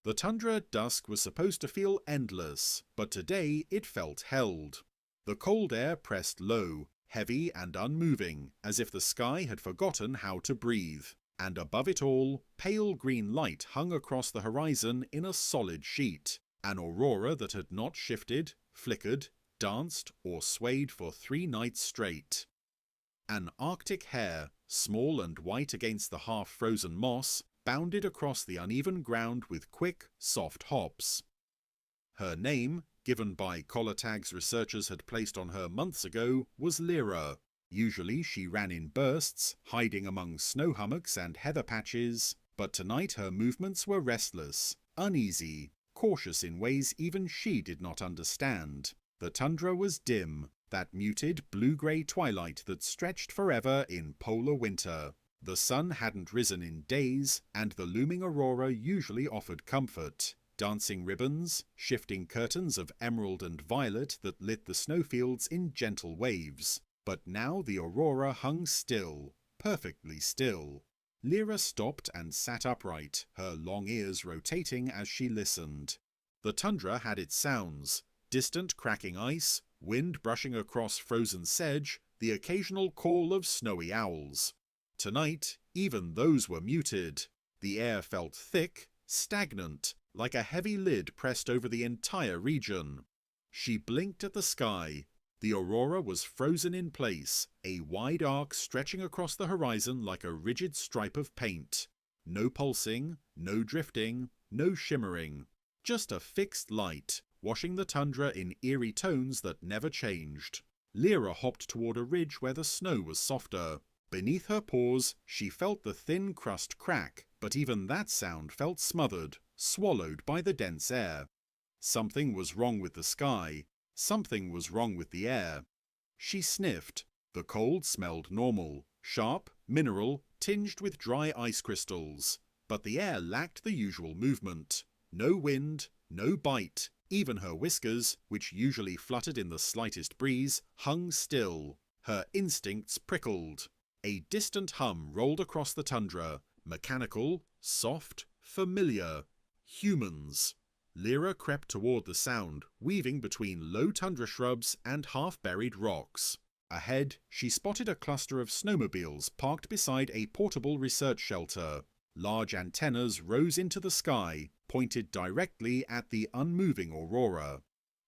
The tundra at dusk was supposed to feel endless, but today it felt held. The cold air pressed low, heavy and unmoving, as if the sky had forgotten how to breathe. And above it all, pale green light hung across the horizon in a solid sheet, an aurora that had not shifted, flickered, danced or swayed for 3 nights straight. An Arctic hare, small and white against the half-frozen moss, bounded across the uneven ground with quick, soft hops. Her name, given by collar tags researchers had placed on her months ago, was Hare. Usually she ran in bursts, hiding among snow hummocks and heather patches, but tonight her movements were restless, uneasy, cautious in ways even she did not understand. The tundra was dim, that muted blue-grey twilight that stretched forever in polar winter. The sun hadn't risen in days, and the looming aurora usually offered comfort. Dancing ribbons, shifting curtains of emerald and violet that lit the snowfields in gentle waves. But now the aurora hung still, perfectly still. Hare stopped and sat upright, her long ears rotating as she listened. The tundra had its sounds, distant cracking ice, wind brushing across frozen sedge, the occasional call of snowy owls. Tonight, even those were muted. The air felt thick, stagnant, like a heavy lid pressed over the entire region. She blinked at the sky. The aurora was frozen in place, a wide arc stretching across the horizon like a rigid stripe of paint. No pulsing, no drifting, no shimmering. Just a fixed light, washing the tundra in eerie tones that never changed. Hare hopped toward a ridge where the snow was softer. Beneath her paws, she felt the thin crust crack, but even that sound felt smothered, swallowed by the dense air. Something was wrong with the sky. Something was wrong with the air. She sniffed. The cold smelled normal, sharp, mineral, tinged with dry ice crystals. But the air lacked the usual movement. No wind, no bite. Even her whiskers, which usually fluttered in the slightest breeze, hung still. Her instincts prickled. A distant hum rolled across the tundra, mechanical, soft, familiar. Humans. Hare crept toward the sound, weaving between low tundra shrubs and half-buried rocks. Ahead, she spotted a cluster of snowmobiles parked beside a portable research shelter. Large antennas rose into the sky, pointed directly at the unmoving aurora.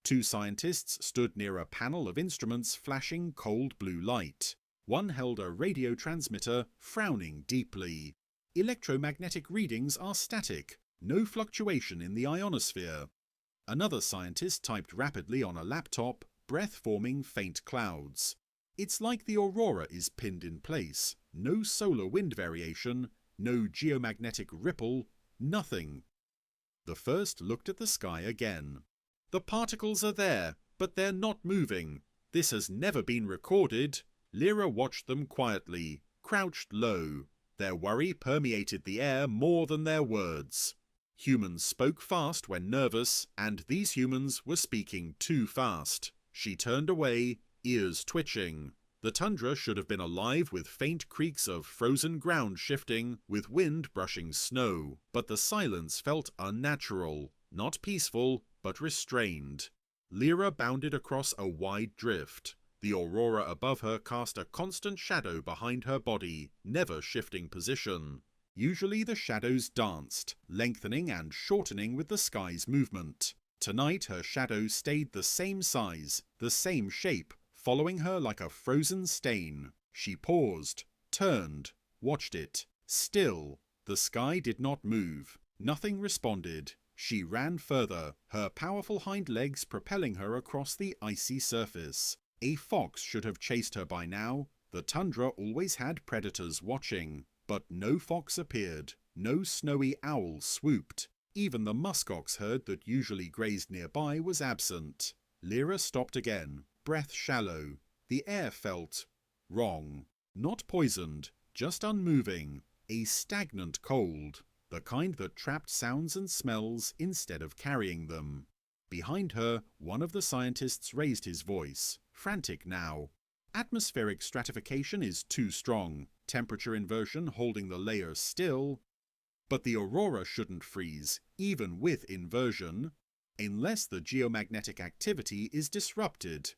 2 scientists stood near a panel of instruments flashing cold blue light. One held a radio transmitter, frowning deeply. Electromagnetic readings are static, no fluctuation in the ionosphere. Another scientist typed rapidly on a laptop, breath forming faint clouds. It's like the aurora is pinned in place, no solar wind variation, no geomagnetic ripple, nothing. The first looked at the sky again. The particles are there, but they're not moving. This has never been recorded. Hare watched them quietly, crouched low. Their worry permeated the air more than their words. Humans spoke fast when nervous, and these humans were speaking too fast. She turned away, ears twitching. The tundra should have been alive with faint creaks of frozen ground shifting, with wind brushing snow. But the silence felt unnatural, not peaceful, but restrained. Hare bounded across a wide drift. The aurora above her cast a constant shadow behind her body, never shifting position. Usually the shadows danced, lengthening and shortening with the sky's movement. Tonight her shadow stayed the same size, the same shape, following her like a frozen stain. She paused, turned, watched it. Still, the sky did not move. Nothing responded. She ran further, her powerful hind legs propelling her across the icy surface. A fox should have chased her by now. The tundra always had predators watching. But no fox appeared. No snowy owl swooped. Even the muskox herd that usually grazed nearby was absent. Hare stopped again, breath shallow. The air felt wrong. Not poisoned, just unmoving. A stagnant cold. The kind that trapped sounds and smells instead of carrying them. Behind her, one of the scientists raised his voice, frantic now. Atmospheric stratification is too strong. Temperature inversion holding the layers still. But the Aurora shouldn't freeze, even with inversion, unless the geomagnetic activity is disrupted.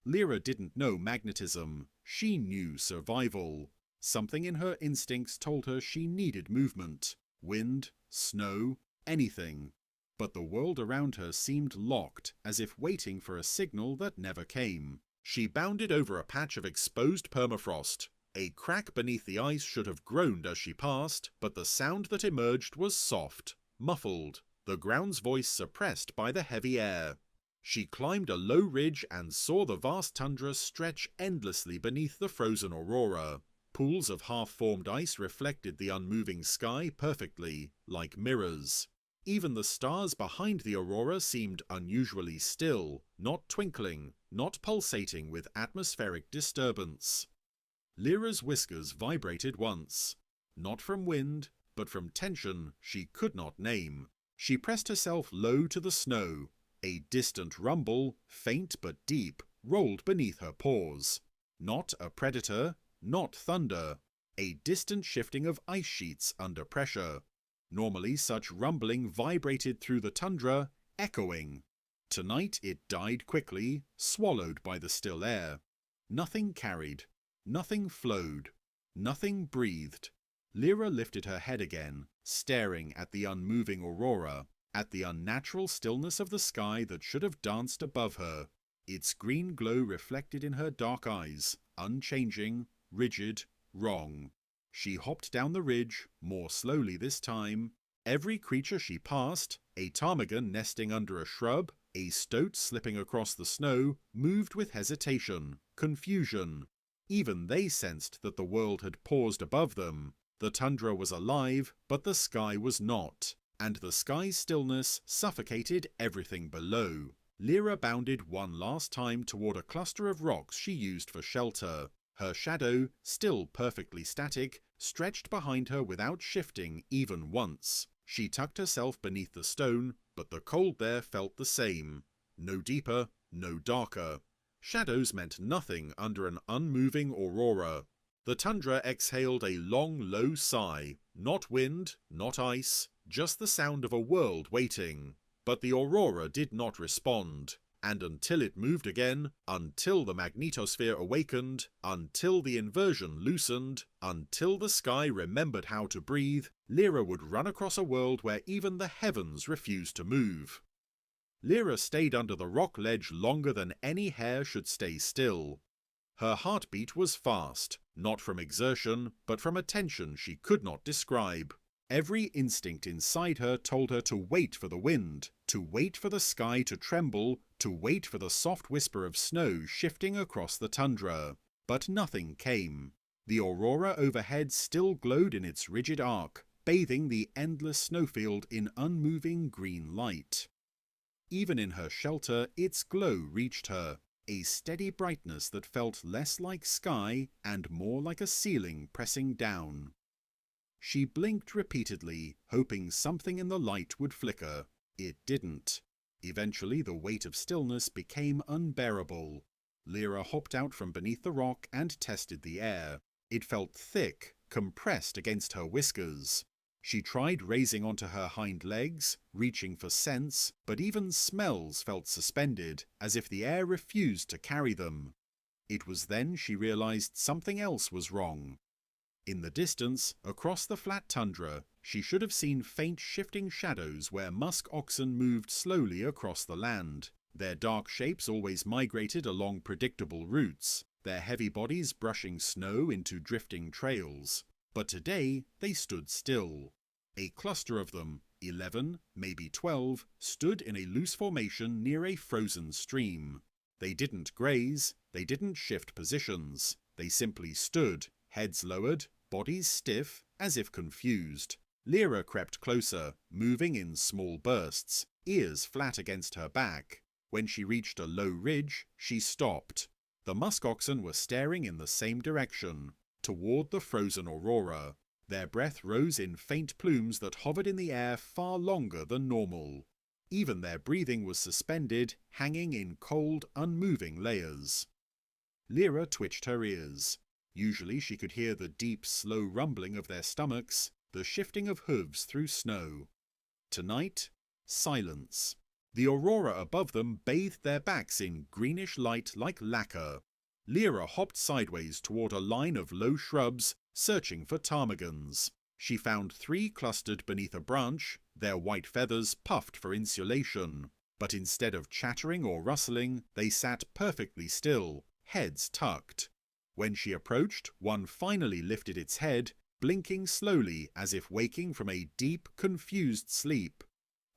Lyra didn't know magnetism, she knew survival. Something in her instincts told her she needed movement. Wind, snow, anything. But the world around her seemed locked, as if waiting for a signal that never came. She bounded over a patch of exposed permafrost. A crack beneath the ice should have groaned as she passed, but the sound that emerged was soft, muffled, the ground's voice suppressed by the heavy air. She climbed a low ridge and saw the vast tundra stretch endlessly beneath the frozen Aurora. Pools of half-formed ice reflected the unmoving sky perfectly, like mirrors. Even the stars behind the Aurora seemed unusually still, not twinkling, not pulsating with atmospheric disturbance. Lyra's whiskers vibrated once, not from wind, but from tension she could not name. She pressed herself low to the snow. A distant rumble, faint but deep, rolled beneath her paws. Not a predator, not thunder. A distant shifting of ice sheets under pressure. Normally such rumbling vibrated through the tundra, echoing. Tonight it died quickly, swallowed by the still air. Nothing carried. Nothing flowed. Nothing breathed. Lyra lifted her head again, staring at the unmoving Aurora, at the unnatural stillness of the sky that should have danced above her. Its green glow reflected in her dark eyes, unchanging, rigid, wrong. She hopped down the ridge, more slowly this time. Every creature she passed, a ptarmigan nesting under a shrub, a stoat slipping across the snow, moved with hesitation, confusion. Even they sensed that the world had paused above them. The tundra was alive, but the sky was not, and the sky's stillness suffocated everything below. Lyra bounded one last time toward a cluster of rocks she used for shelter. Her shadow, still perfectly static, stretched behind her without shifting even once. She tucked herself beneath the stone, but the cold there felt the same. No deeper, no darker. Shadows meant nothing under an unmoving Aurora. The tundra exhaled a long, low sigh. Not wind, not ice, just the sound of a world waiting. But the Aurora did not respond. And until it moved again, until the magnetosphere awakened, until the inversion loosened, until the sky remembered how to breathe, Lyra would run across a world where even the heavens refused to move. Lyra stayed under the rock ledge longer than any hare should stay still. Her heartbeat was fast, not from exertion, but from a tension she could not describe. Every instinct inside her told her to wait for the wind, to wait for the sky to tremble, to wait for the soft whisper of snow shifting across the tundra. But nothing came. The Aurora overhead still glowed in its rigid arc, bathing the endless snowfield in unmoving green light. Even in her shelter, its glow reached her, a steady brightness that felt less like sky and more like a ceiling pressing down. She blinked repeatedly, hoping something in the light would flicker. It didn't. Eventually the weight of stillness became unbearable. Lyra hopped out from beneath the rock and tested the air. It felt thick, compressed against her whiskers. She tried raising onto her hind legs, reaching for scents, but even smells felt suspended, as if the air refused to carry them. It was then she realized something else was wrong. In the distance, across the flat tundra, she should have seen faint shifting shadows where musk oxen moved slowly across the land. Their dark shapes always migrated along predictable routes, their heavy bodies brushing snow into drifting trails. But today they stood still. A cluster of them, 11, maybe 12, stood in a loose formation near a frozen stream. They didn't graze, they didn't shift positions. They simply stood, heads lowered, bodies stiff, as if confused. Lyra crept closer, moving in small bursts, ears flat against her back. When she reached a low ridge, she stopped. The musk oxen were staring in the same direction, toward the frozen Aurora. Their breath rose in faint plumes that hovered in the air far longer than normal. Even their breathing was suspended, hanging in cold, unmoving layers. Lyra twitched her ears. Usually she could hear the deep, slow rumbling of their stomachs, the shifting of hooves through snow. Tonight, silence. The Aurora above them bathed their backs in greenish light like lacquer. Lyra hopped sideways toward a line of low shrubs, searching for ptarmigans. She found 3 clustered beneath a branch, their white feathers puffed for insulation. But instead of chattering or rustling, they sat perfectly still, heads tucked. When she approached, one finally lifted its head, blinking slowly as if waking from a deep, confused sleep.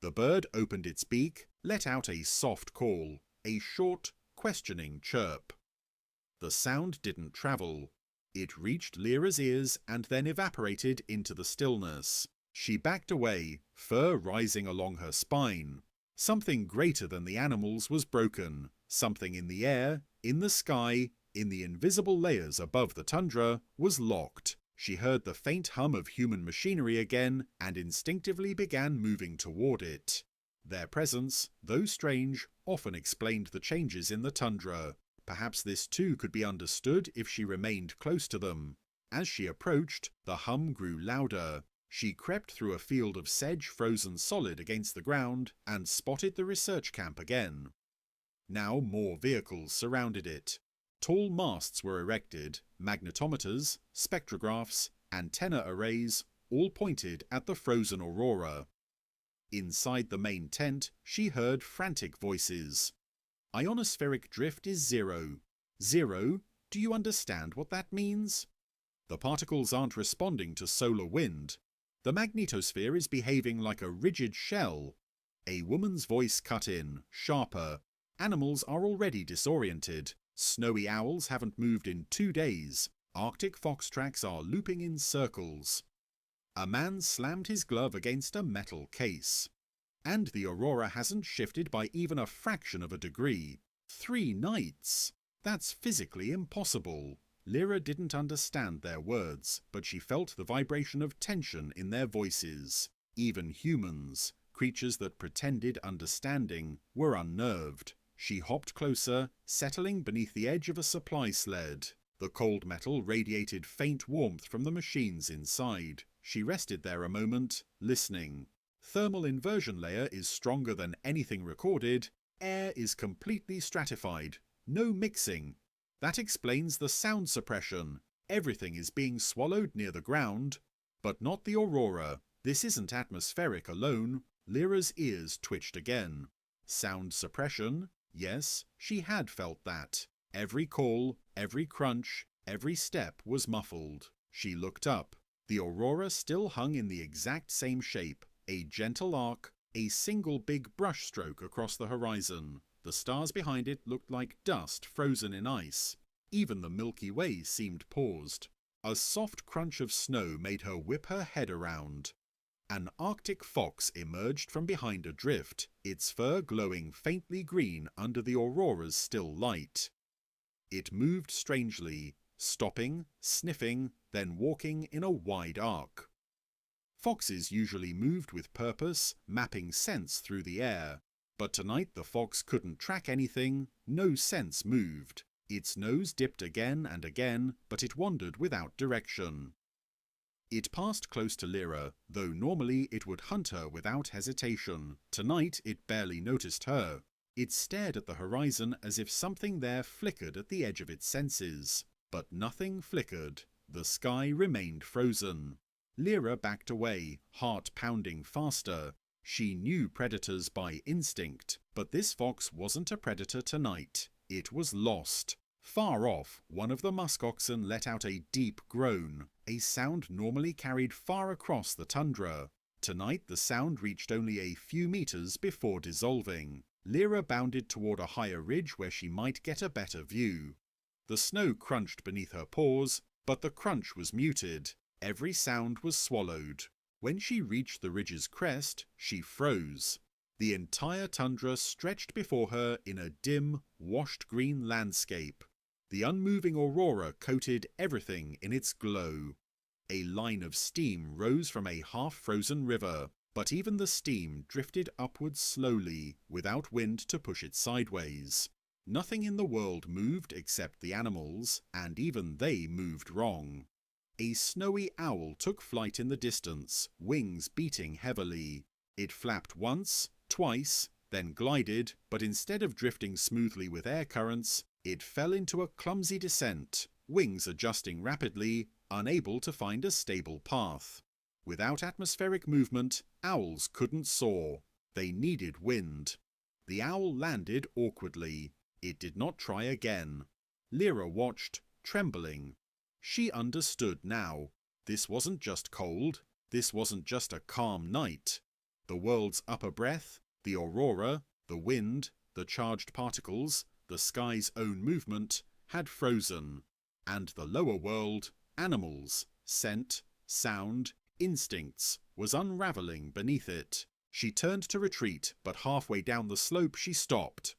The bird opened its beak, let out a soft call, a short, questioning chirp. The sound didn't travel. It reached Lyra's ears and then evaporated into the stillness. She backed away, fur rising along her spine. Something greater than the animals was broken. Something in the air, in the sky, in the invisible layers above the tundra, was locked. She heard the faint hum of human machinery again and instinctively began moving toward it. Their presence, though strange, often explained the changes in the tundra. Perhaps this too could be understood if she remained close to them. As she approached, the hum grew louder. She crept through a field of sedge frozen solid against the ground and spotted the research camp again. Now more vehicles surrounded it. Tall masts were erected, magnetometers, spectrographs, antenna arrays, all pointed at the frozen Aurora. Inside the main tent, she heard frantic voices. Ionospheric drift is 0. 0? Do you understand what that means? The particles aren't responding to solar wind. The magnetosphere is behaving like a rigid shell. A woman's voice cut in, sharper. Animals are already disoriented. Snowy owls haven't moved in 2 days. Arctic fox tracks are looping in circles. A man slammed his glove against a metal case. And the Aurora hasn't shifted by even a fraction of a degree. 3 nights! That's physically impossible. Lyra didn't understand their words, but she felt the vibration of tension in their voices. Even humans, creatures that pretended understanding, were unnerved. She hopped closer, settling beneath the edge of a supply sled. The cold metal radiated faint warmth from the machines inside. She rested there a moment, listening. Thermal inversion layer is stronger than anything recorded. Air is completely stratified. No mixing. That explains the sound suppression. Everything is being swallowed near the ground. But not the Aurora. This isn't atmospheric alone. Lyra's ears twitched again. Sound suppression? Yes, she had felt that. Every call, every crunch, every step was muffled. She looked up. The Aurora still hung in the exact same shape. A gentle arc, a single big brush stroke across the horizon. The stars behind it looked like dust frozen in ice. Even the Milky Way seemed paused. A soft crunch of snow made her whip her head around. An Arctic fox emerged from behind a drift, its fur glowing faintly green under the Aurora's still light. It moved strangely, stopping, sniffing, then walking in a wide arc. Foxes usually moved with purpose, mapping scents through the air. But tonight the fox couldn't track anything, no sense moved. Its nose dipped again and again, but it wandered without direction. It passed close to Lyra, though normally it would hunt her without hesitation. Tonight it barely noticed her. It stared at the horizon as if something there flickered at the edge of its senses. But nothing flickered. The sky remained frozen. Lyra backed away, heart pounding faster. She knew predators by instinct, but this fox wasn't a predator tonight. It was lost. Far off, one of the muskoxen let out a deep groan, a sound normally carried far across the tundra. Tonight the sound reached only a few meters before dissolving. Lyra bounded toward a higher ridge where she might get a better view. The snow crunched beneath her paws, but the crunch was muted. Every sound was swallowed. When she reached the ridge's crest, she froze. The entire tundra stretched before her in a dim, washed green landscape. The unmoving Aurora coated everything in its glow. A line of steam rose from a half-frozen river, but even the steam drifted upwards slowly, without wind to push it sideways. Nothing in the world moved except the animals, and even they moved wrong. A snowy owl took flight in the distance, wings beating heavily. It flapped once, twice, then glided, but instead of drifting smoothly with air currents, it fell into a clumsy descent, wings adjusting rapidly, unable to find a stable path. Without atmospheric movement, owls couldn't soar. They needed wind. The owl landed awkwardly. It did not try again. Lyra watched, trembling. She understood now. This wasn't just cold. This wasn't just a calm night. The world's upper breath, the aurora, the wind, the charged particles, the sky's own movement, had frozen. And the lower world, animals, scent, sound, instincts, was unravelling beneath it. She turned to retreat, but halfway down the slope she stopped.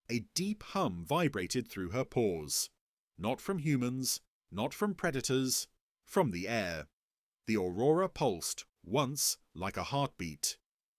A deep hum vibrated through her paws. Not from humans, not from predators, from the air. The aurora pulsed, once like a heartbeat.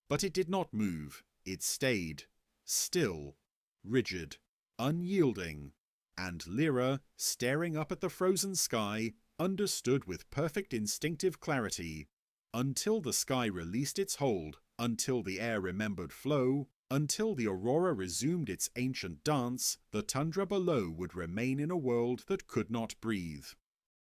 But it did not move. It stayed. Still. Rigid. Unyielding. And Lyra, staring up at the frozen sky, understood with perfect instinctive clarity. Until the sky released its hold, until the air remembered flow, until the aurora resumed its ancient dance, the tundra below would remain in a world that could not breathe.